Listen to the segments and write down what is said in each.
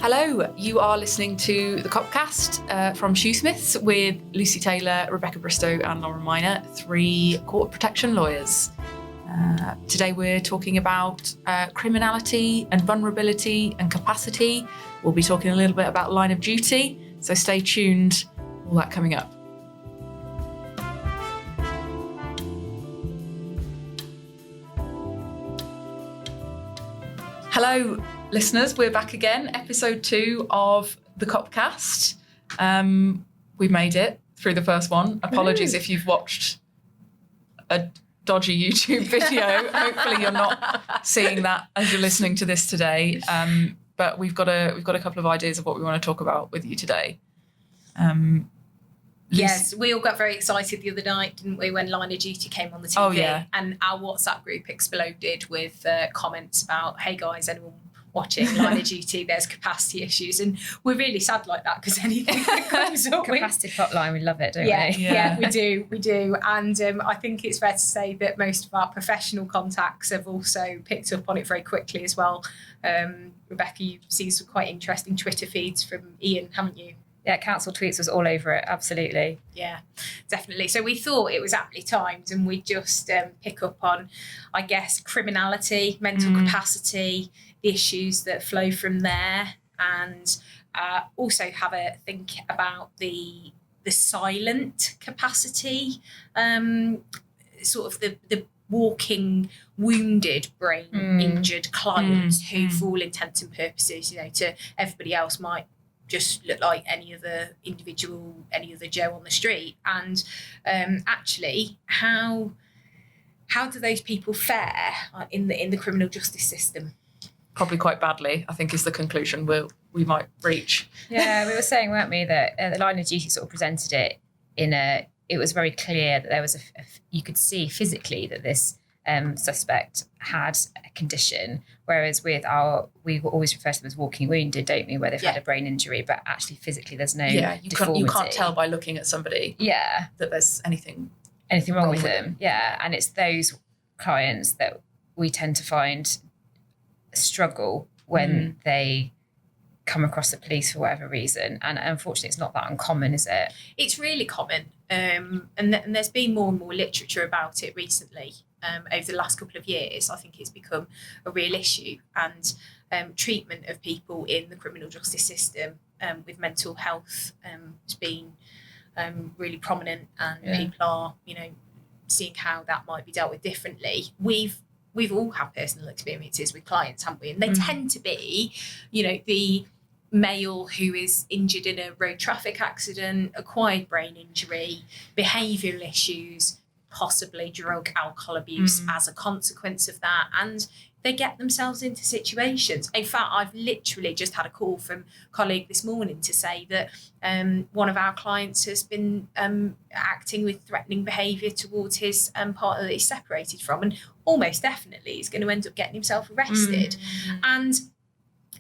Hello, you are listening to the COPcast from Shoesmiths with Lucy Taylor, Rebecca Bristow and Lauren Miner, 3 court protection lawyers. Today we're talking about criminality and vulnerability and capacity. We'll be talking a little bit about line of duty, so stay tuned, all that coming up. Hello, listeners, we're back again, episode 2 of the COPcast. We made it through the first one. Apologies if you've watched a dodgy YouTube video. Hopefully you're not seeing that as you're listening to this today. But we've got a couple of ideas of what we want to talk about with you today. Yes, we all got very excited the other night, didn't we, when Line of Duty came on the TV? Oh, yeah. And our WhatsApp group exploded with comments about, hey guys, anyone watching Line of Duty, there's capacity issues. And we're really sad like that because anything that comes up capacity hotline, we love it, don't we? Yeah, we do. And I think it's fair to say that most of our professional contacts have also picked up on it very quickly as well. Rebecca, you've seen some quite interesting Twitter feeds from Ian, haven't you? Yeah, council tweets was all over it, absolutely. Yeah, definitely. So we thought it was aptly timed and we'd just pick up on, I guess, criminality, mental capacity, the issues that flow from there, and also have a think about the silent capacity, sort of the walking wounded brain injured clients who, for all intents and purposes, to everybody else might just look like any other individual, any other Joe on the street. And actually, how do those people fare in the criminal justice system? Probably quite badly, I think, is the conclusion we might reach. Yeah, we were saying, weren't we, that the Line of Duty sort of presented it it was very clear that there was you could see physically that this suspect had a condition, whereas we always refer to them as walking wounded, don't we, where they've had a brain injury, but actually physically there's no deformity. You can't tell by looking at somebody that there's anything wrong with them. Yeah, and it's those clients that we tend to find struggle when they come across the police for whatever reason, and unfortunately it's not that uncommon, is it? It's really common, and there's been more and more literature about it recently. Over the last couple of years, I think it's become a real issue, and treatment of people in the criminal justice system with mental health has been really prominent, and people are, seeing how that might be dealt with differently. We've all had personal experiences with clients, haven't we? And they tend to be, the male who is injured in a road traffic accident, acquired brain injury, behavioural issues, possibly drug, alcohol abuse as a consequence of that. And they get themselves into situations. In fact, I've literally just had a call from a colleague this morning to say that one of our clients has been acting with threatening behaviour towards his partner that he's separated from, and almost definitely is going to end up getting himself arrested. And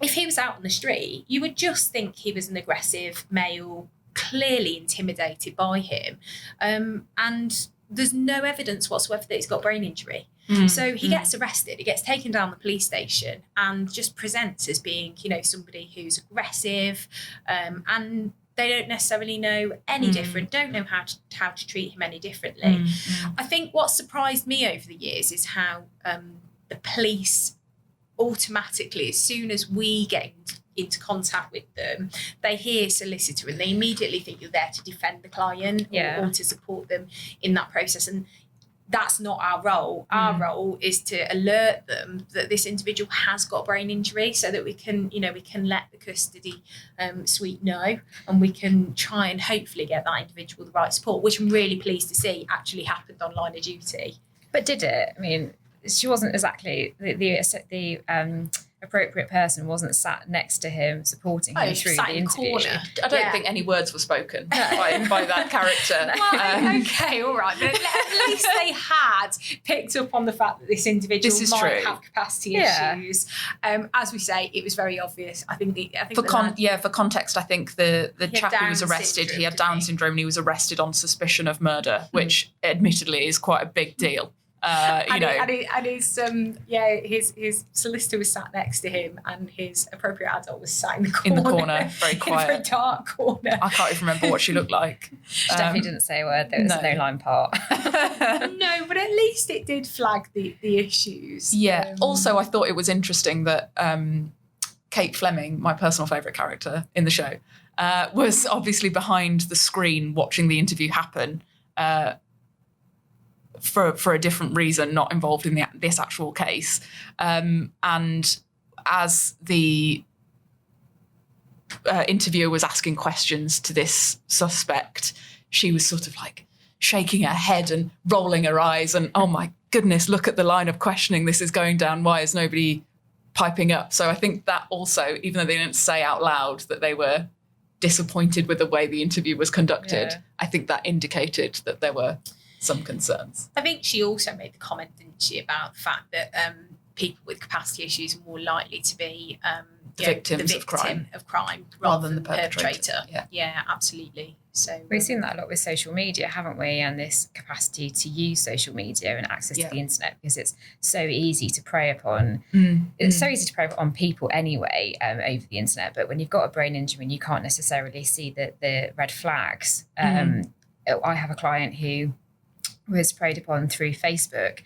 if he was out on the street, you would just think he was an aggressive male, clearly intimidated by him. And there's no evidence whatsoever that he's got brain injury. So he gets arrested, he gets taken down the police station and just presents as being, somebody who's aggressive, and they don't necessarily know any different, don't know how to treat him any differently. I think what surprised me over the years is how the police automatically, as soon as we get into contact with them, they hear solicitor and they immediately think you're there to defend the client or to support them in that process. And that's not our role. Our role is to alert them that this individual has got a brain injury, so that we can let the custody suite know, and we can try and hopefully get that individual the right support, which I'm really pleased to see actually happened on Line of Duty. But did it? I mean, she wasn't exactly the appropriate person wasn't sat next to him supporting him through the interview. I don't think any words were spoken by that character. Well, okay, all right, but at least they had picked up on the fact that this individual might have capacity issues. As we say, it was very obvious. I think for context, I think the chap who was arrested, he had Down syndrome and he was arrested on suspicion of murder, which admittedly is quite a big deal. His solicitor was sat next to him, and his appropriate adult was sat in the corner. In the corner, very quiet. In a dark corner. I can't even remember what she looked like. She definitely didn't say a word. There was no line part. No, but at least it did flag the issues. Yeah. Also, I thought it was interesting that Kate Fleming, my personal favourite character in the show, was obviously behind the screen watching the interview happen for a different reason, not involved in this actual case. And as the interviewer was asking questions to this suspect, she was sort of like shaking her head and rolling her eyes and, oh my goodness, look at the line of questioning this is going down. Why is nobody piping up? So I think that also, even though they didn't say out loud that they were disappointed with the way the interview was conducted, I think that indicated that there were some concerns. I think she also made the comment, didn't she, about the fact that people with capacity issues are more likely to be the victim of crime rather than the perpetrator. Yeah, absolutely. So we've seen that a lot with social media, haven't we? And this capacity to use social media and access to the internet, because it's so easy to prey upon. It's so easy to prey upon people anyway over the internet. But when you've got a brain injury and you can't necessarily see the red flags, I have a client who was preyed upon through Facebook.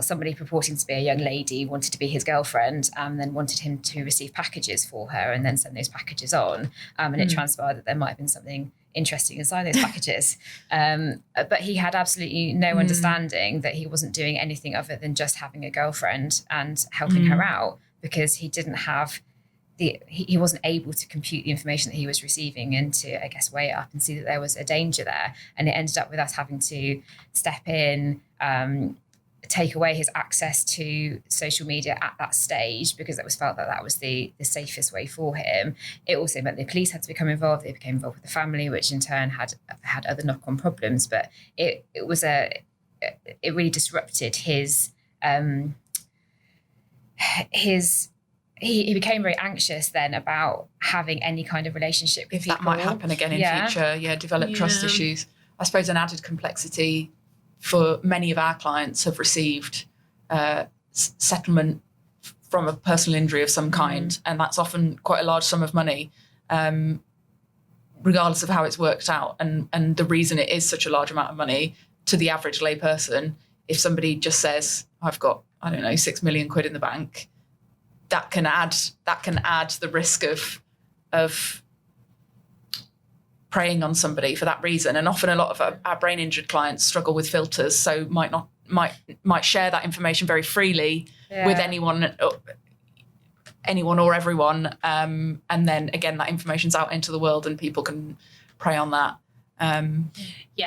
Somebody purporting to be a young lady wanted to be his girlfriend and then wanted him to receive packages for her and then send those packages on. And it transpired that there might have been something interesting inside those packages. But he had absolutely no understanding that he wasn't doing anything other than just having a girlfriend and helping her out, because he didn't have he wasn't able to compute the information that he was receiving and to, I guess, weigh it up and see that there was a danger there. And it ended up with us having to step in, take away his access to social media at that stage, because it was felt that was the safest way for him. It also meant the police had to become involved. They became involved with the family, which in turn had other knock-on problems. But it really disrupted his he became very anxious then about having any kind of relationship with people. That might happen again in future. Develop trust issues. I suppose an added complexity for many of our clients have received settlement from a personal injury of some kind, and that's often quite a large sum of money, regardless of how it's worked out. And the reason it is such a large amount of money to the average layperson, if somebody just says, I've got, I don't know, 6 million quid in the bank, that can add the risk of preying on somebody for that reason. And often a lot of our brain injured clients struggle with filters, so might share that information very freely with anyone or everyone, and then again that information's out into the world and people can prey on that.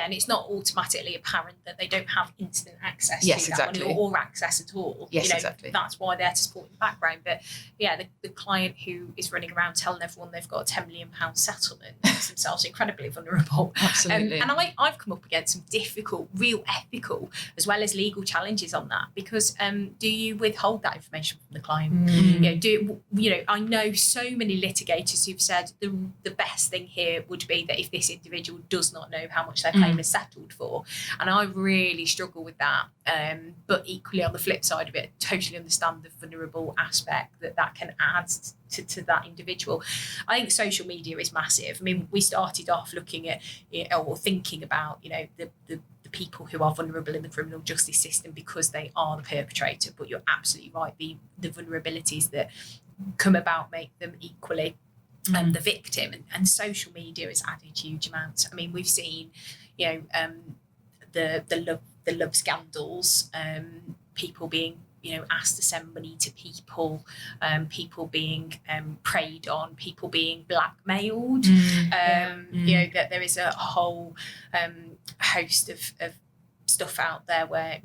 And it's not automatically apparent that they don't have instant access to that money or access at all. Exactly. That's why they're to support in the background. But the client who is running around telling everyone they've got a £10 million settlement makes themselves incredibly vulnerable. Absolutely. And I've come up against some difficult, real ethical as well as legal challenges on that, because do you withhold that information from the client? I know so many litigators who've said the best thing here would be that if this individual does not know how much their claim is settled for, and I really struggle with that. But equally, on the flip side of it, I totally understand the vulnerable aspect that can add to that individual. I think social media is massive. I mean, we started off looking at or thinking about the people who are vulnerable in the criminal justice system because they are the perpetrator. But you're absolutely right. The vulnerabilities that come about make them equally the victim, and social media has added huge amounts. I mean, we've seen, the love scandals, people being, asked to send money to people, people being preyed on, people being blackmailed. That there is a whole host of stuff out there where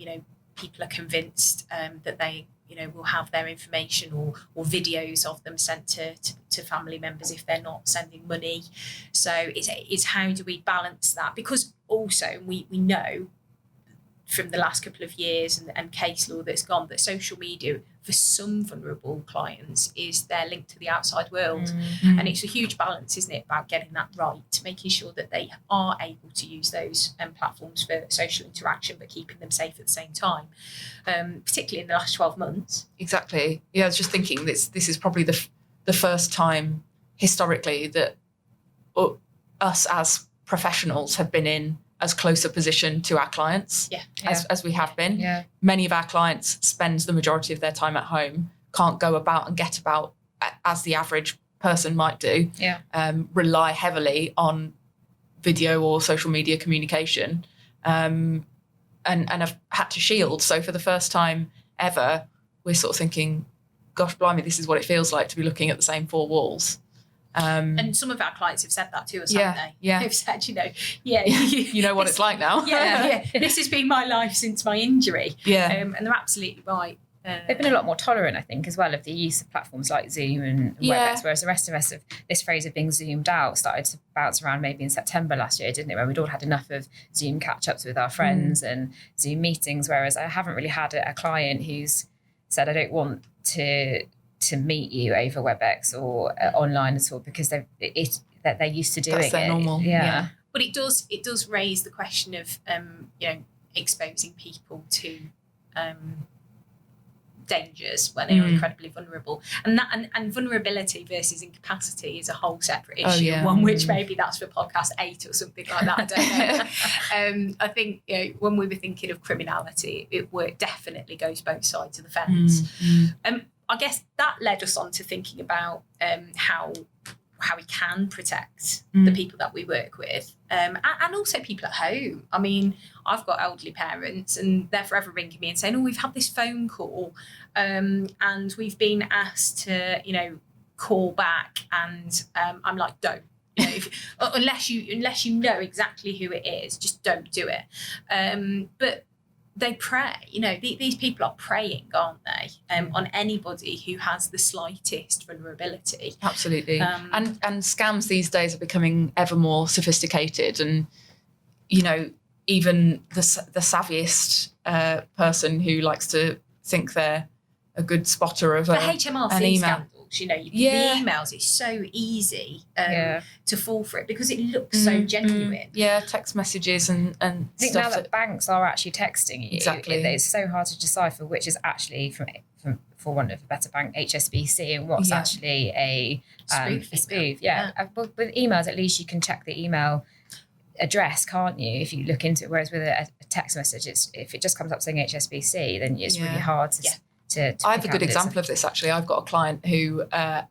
people are convinced that they will have their information or videos of them sent to family members if they're not sending money. So it's how do we balance that? Because also we know from the last couple of years and case law that's gone, that social media for some vulnerable clients is their link to the outside world. And it's a huge balance, isn't it, about getting that right, making sure that they are able to use those platforms for social interaction, but keeping them safe at the same time, particularly in the last 12 months. Exactly. Yeah, I was just thinking this is probably the first time historically that us as professionals have been in as close a position to our clients as we have been. Yeah. Many of our clients spend the majority of their time at home, can't go about and get about as the average person might do, rely heavily on video or social media communication, and have had to shield. So for the first time ever, we're sort of thinking, gosh, blimey, this is what it feels like to be looking at the same four walls. And some of our clients have said that to us, haven't they? Yeah. They've said, you know what it's like now. This has been my life since my injury. Yeah. And they're absolutely right. They've been a lot more tolerant, I think, as well, of the use of platforms like Zoom and WebEx, whereas the rest of us, of this phrase of being zoomed out started to bounce around maybe in September last year, didn't it, where we'd all had enough of Zoom catch-ups with our friends and Zoom meetings, whereas I haven't really had a client who's said, I don't want to meet you over WebEx or online at all, because they're used to doing That's their it. normal. Yeah. But it does raise the question of exposing people to dangers when they are incredibly vulnerable, and that and vulnerability versus incapacity is a whole separate issue. One which maybe that's for podcast 8 or something like that. I don't know. I think when we were thinking of criminality, it definitely goes both sides of the fence. I guess that led us on to thinking about how we can protect the people that we work with, and also people at home. I mean, I've got elderly parents and they're forever ringing me and saying, we've had this phone call and we've been asked to, call back, and I'm like, don't. Unless you know exactly who it is, just don't do it. But they prey, these people are preying, aren't they, on anybody who has the slightest vulnerability. Absolutely. And scams these days are becoming ever more sophisticated, and even the savviest person who likes to think they're a good spotter of the an HMRC email. scandals, the emails, it's so easy to fall for it because it looks so genuine. Yeah, text messages and I think stuff. now that banks are actually texting you, Exactly. It's so hard to decipher which is actually from for want of a better bank, HSBC, and what's actually a spoof. But with emails, at least you can check the email address, can't you, if you look into it, whereas with a text message, if it just comes up saying HSBC, then it's really hard to I have a good example of this, actually. I've got a client who got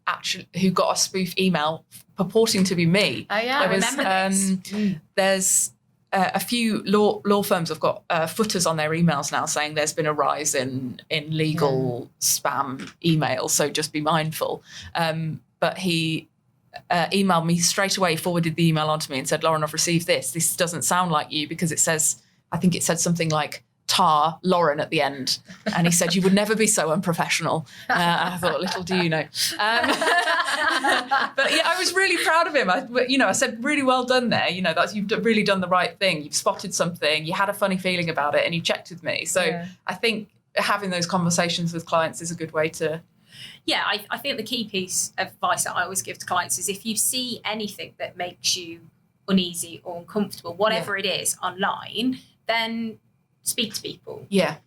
a spoof email purporting to be me. Oh yeah, I remember this. There's a few law firms have got footers on their emails now saying there's been a rise in legal spam emails, so just be mindful. But he emailed me straight away, forwarded the email on to me and said, Lauren, I've received this. This doesn't sound like you, because I think it said something like tar Lauren at the end, and he said, you would never be so unprofessional. I thought, little do you know. But I was really proud of him. I said, really well done there. You've really done the right thing. You've spotted something. You had a funny feeling about it, and you checked with me. So I think having those conversations with clients is a good way to. Yeah, I think the key piece of advice that I always give to clients is, if you see anything that makes you uneasy or uncomfortable, whatever it is online, then speak to people. Yeah.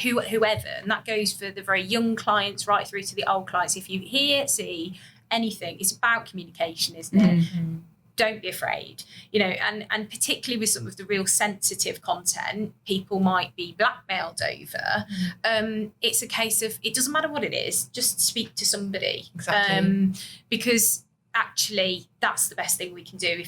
Whoever. And that goes for the very young clients right through to the old clients. If you see anything, it's about communication, isn't it? Mm-hmm. Don't be afraid. And particularly with some of the real sensitive content, people might be blackmailed over. It's a case of, it doesn't matter what it is, just speak to somebody. Exactly. Because actually that's the best thing we can do.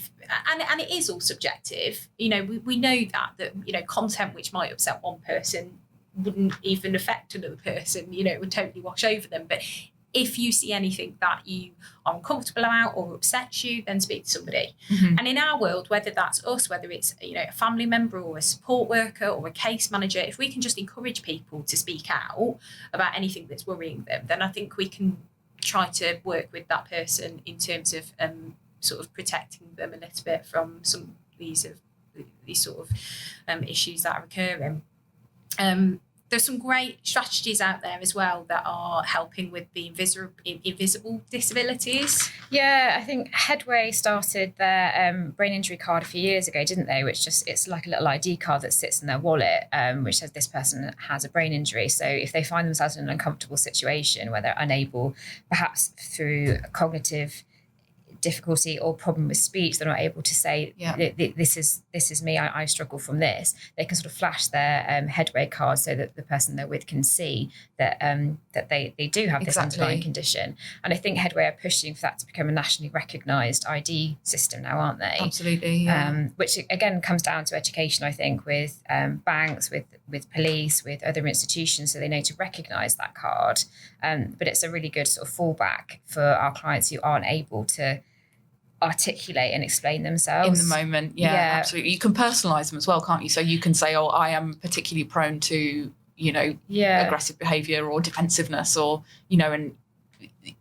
And it is all subjective. We know that content which might upset one person wouldn't even affect another person. It would totally wash over them. But if you see anything that you are uncomfortable about or upsets you, then speak to somebody. Mm-hmm. And in our world, whether that's us, whether it's a family member or a support worker or a case manager, if we can just encourage people to speak out about anything that's worrying them, then I think we can try to work with that person in terms of sort of protecting them a little bit from some of these sort of issues that are occurring. There's some great strategies out there as well that are helping with the invisible disabilities. Yeah, I think Headway started their brain injury card a few years ago, didn't they? Which it's like a little ID card that sits in their wallet, which says this person has a brain injury. So if they find themselves in an uncomfortable situation where they're unable, perhaps through cognitive difficulty or problem with speech, they're not able to say, this is me, I struggle from this, they can sort of flash their Headway card so that the person they're with can see that that they do have this underlying condition. And I think Headway are pushing for that to become a nationally recognised ID system now, aren't they? Absolutely, yeah. Which again comes down to education, I think, with banks, with police, with other institutions, so they know to recognise that card. But it's a really good sort of fallback for our clients who aren't able to articulate and explain themselves in the moment. Yeah, absolutely. You can personalize them as well, can't you? So you can say, I am particularly prone to aggressive behavior or defensiveness, or and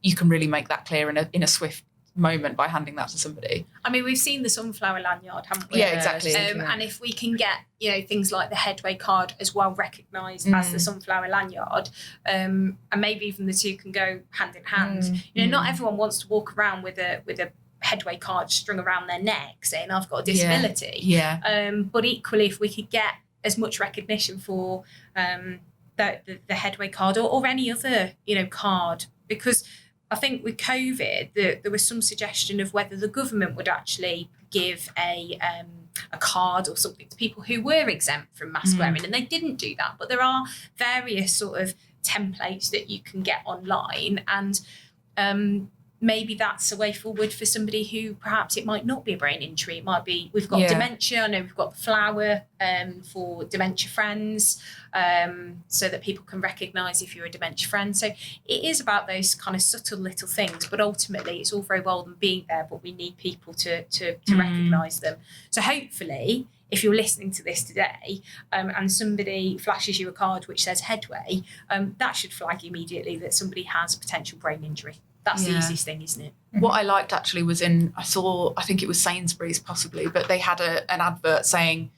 you can really make that clear in a swift moment by handing that to somebody. I mean, we've seen the sunflower lanyard, haven't we? Yeah, exactly. And if we can get things like the Headway card as well recognised as the sunflower lanyard, and maybe even the two can go hand in hand. Not everyone wants to walk around with a Headway card strung around their neck saying I've got a disability. Yeah. But equally, if we could get as much recognition for the Headway card or any other card, because I think with COVID there was some suggestion of whether the government would actually give a card or something to people who were exempt from mask wearing, and they didn't do that. But there are various sort of templates that you can get online, and maybe that's a way forward for somebody who perhaps it might not be a brain injury. It might be, we've got dementia. I know we've got the flower for dementia friends, so that people can recognise if you're a dementia friend. So it is about those kind of subtle little things, but ultimately it's all very well them being there, but we need people to recognise them. So hopefully, if you're listening to this today and somebody flashes you a card which says Headway, that should flag immediately that somebody has a potential brain injury. That's the easiest thing, isn't it? What I liked actually was I think it was Sainsbury's possibly, but they had an advert saying,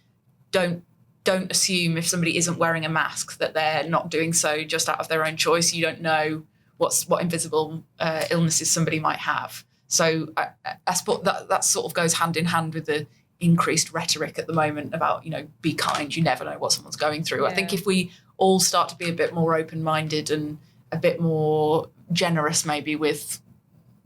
don't assume if somebody isn't wearing a mask that they're not doing so just out of their own choice. You don't know what invisible illnesses somebody might have. So I suppose that sort of goes hand in hand with the increased rhetoric at the moment about, be kind, you never know what someone's going through. I think if we all start to be a bit more open-minded and a bit more generous maybe with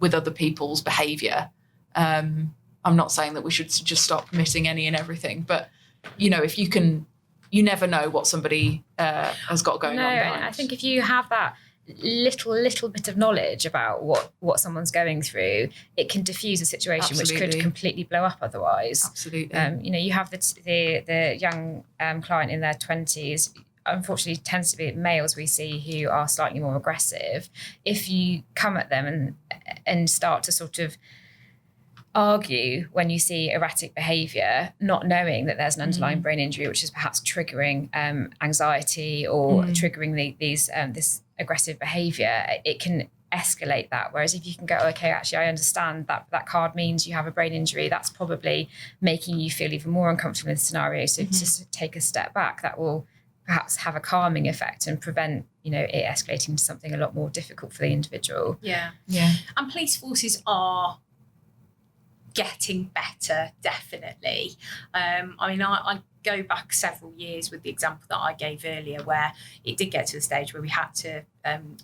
other people's behaviour. I'm not saying that we should just stop permitting any and everything, but if you never know what somebody has got going on behind. I think if you have that little bit of knowledge about what someone's going through, it can diffuse a situation which could completely blow up otherwise. Absolutely. You have the young client in their 20s. Unfortunately, tends to be males we see who are slightly more aggressive. If you come at them and start to sort of argue when you see erratic behaviour, not knowing that there's an underlying brain injury, which is perhaps triggering anxiety or triggering this aggressive behaviour, it can escalate that. Whereas if you can go, okay, actually, I understand that card means you have a brain injury, that's probably making you feel even more uncomfortable in the scenario. So just take a step back, that will perhaps have a calming effect and prevent, it escalating to something a lot more difficult for the individual. Yeah. And police forces are getting better, definitely. I go back several years with the example that I gave earlier, where it did get to the stage where we had to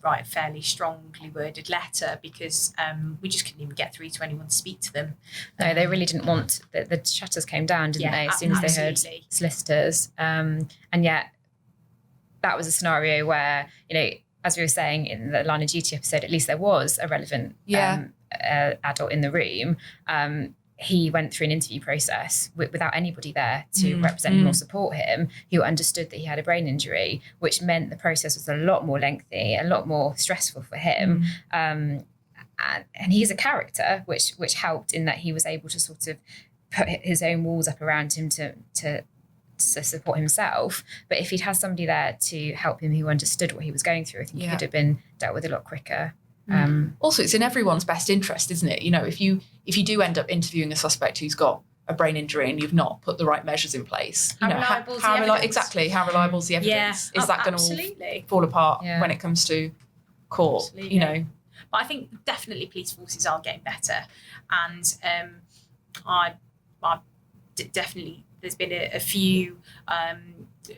write a fairly strongly worded letter because we just couldn't even get through to anyone to speak to them. No, they really didn't want, the shutters came down, didn't they, as soon as they heard solicitors. And yet that was a scenario where, as we were saying in the Line of Duty episode, at least there was a relevant adult in the room. He went through an interview process without anybody there to represent him or support him, who understood that he had a brain injury, which meant the process was a lot more lengthy, a lot more stressful for him. And he's a character, which helped in that he was able to sort of put his own walls up around him to support himself. But if he'd had somebody there to help him who understood what he was going through, I think he could have been dealt with a lot quicker. Also, it's in everyone's best interest, isn't it? If you do end up interviewing a suspect who's got a brain injury and you've not put the right measures in place, How reliable is the evidence? exactly, how reliable is the evidence? Yeah, Is that going to fall apart when it comes to court? Absolutely. You know, but I think definitely police forces are getting better, and I definitely, there's been a few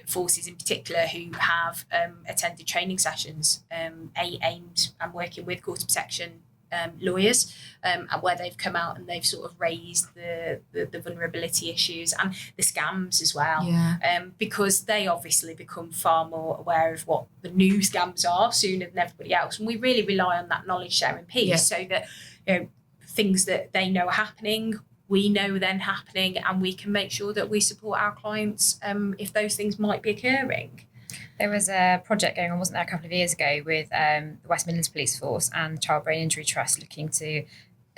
forces in particular who have attended training sessions aimed and working with court of protection lawyers, and where they've come out and they've sort of raised the vulnerability issues and the scams as well, because they obviously become far more aware of what the new scams are sooner than everybody else, and we really rely on that knowledge sharing piece, so that things that they know are happening, we know then happening, and we can make sure that we support our clients if those things might be occurring. There was a project going on, wasn't there, a couple of years ago with the West Midlands Police Force and the Child Brain Injury Trust, looking to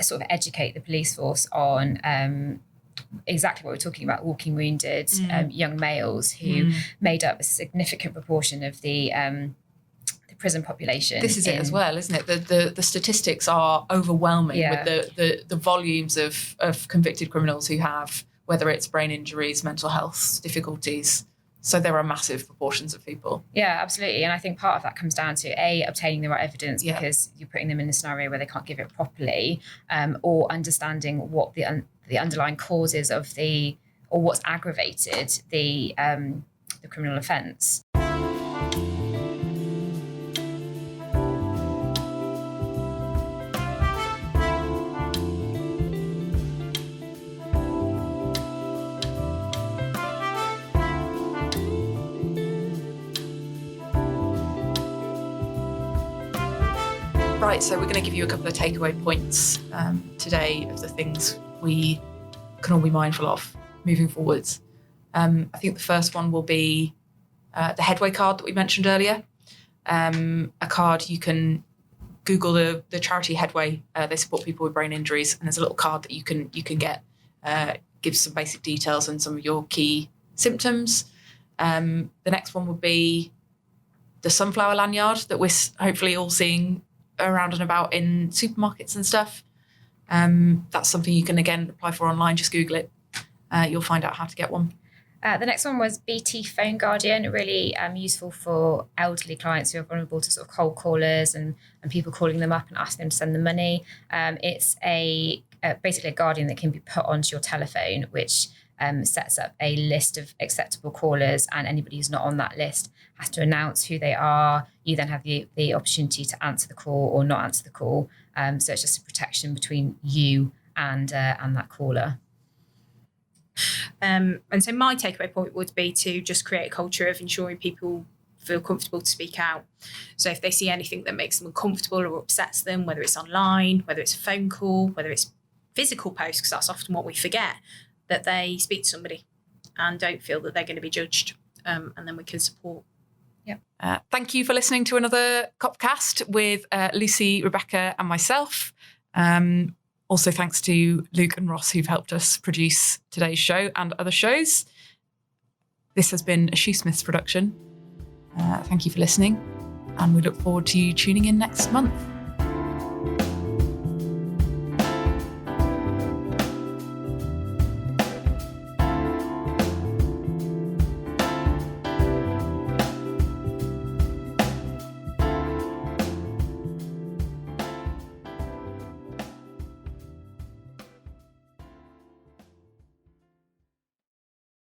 sort of educate the police force on exactly what we're talking about, walking wounded young males who made up a significant proportion of the prison population. This is it as well, isn't it? The statistics are overwhelming with the volumes of convicted criminals who have, whether it's brain injuries, mental health difficulties. So there are massive proportions of people. Yeah, absolutely. And I think part of that comes down to obtaining the right evidence, because you're putting them in a scenario where they can't give it properly, or understanding what the underlying causes of or what's aggravated the criminal offence. Right, so we're going to give you a couple of takeaway points today of the things we can all be mindful of moving forwards. I think the first one will be the headway card that we mentioned earlier. A card, you can Google the charity Headway. They support people with brain injuries, and there's a little card that you can get, gives some basic details and some of your key symptoms. The next one would be the sunflower lanyard that we're hopefully all seeing around and about in supermarkets and stuff. That's something you can again apply for online. Just Google it. You'll find out how to get one. The next one was BT Phone Guardian, really useful for elderly clients who are vulnerable to sort of cold callers and people calling them up and asking them to send them money. It's basically a guardian that can be put onto your telephone, which sets up a list of acceptable callers, and anybody who's not on that list has to announce who they are. You then have the opportunity to answer the call or not answer the call. So it's just a protection between you and that caller. And so my takeaway point would be to just create a culture of ensuring people feel comfortable to speak out. So if they see anything that makes them uncomfortable or upsets them, whether it's online, whether it's a phone call, whether it's physical posts, because that's often what we forget, that they speak to somebody and don't feel that they're going to be judged, and then we can support. Yeah. Thank you for listening to another COPcast with Lucy, Rebecca and myself. Also thanks to Luke and Ross, who've helped us produce today's show and other shows. This has been a Shoesmiths production. Thank you for listening, and we look forward to you tuning in next month.